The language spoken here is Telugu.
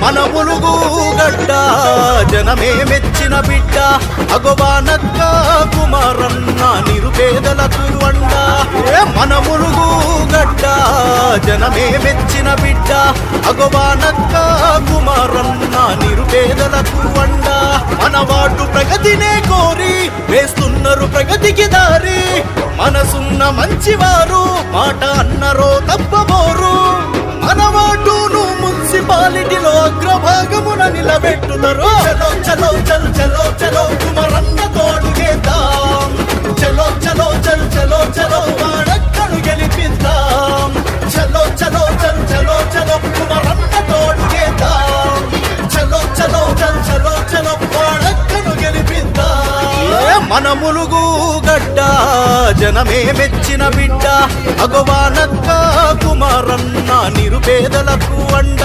మన ములుగు గడ్డ జనమే మెచ్చిన బిడ్డ అగవానక్క కుమారన్న నిరుపేదలకు వండ. మన ములుగు గడ్డ జనమే మెచ్చిన బిడ్డ అగవానక్క కుమారన్న నిరుపేదలకు వండ. మన వాడు ప్రగతినే కోరి వేస్తున్నారు ప్రగతికి దారి. మనసున్న మంచివారు మాట అన్నరో తప్పబోరు. మన వాడును మున్సిపాలిటీలో అగ్రభాగమున నిలబెట్టుతారు. చలో చలో చల్ చలో చలో కుమారన్న తోడుగేద్దాం. చలో చలో చల్ చలో చలో వాడక్కను గెలిపిద్దాం. చలో చలో చల్ చలో చలో కుమారన్న తోడుగేద్దాం. చలో చలో చల్ చలో చలో వాడక్కను గెలిపిద్దాం. మన ములుగు గడ్డ జనమే మెచ్చిన బిడ్డ అగవానక్క కుమారన్న నిరుపేదలకు వండ.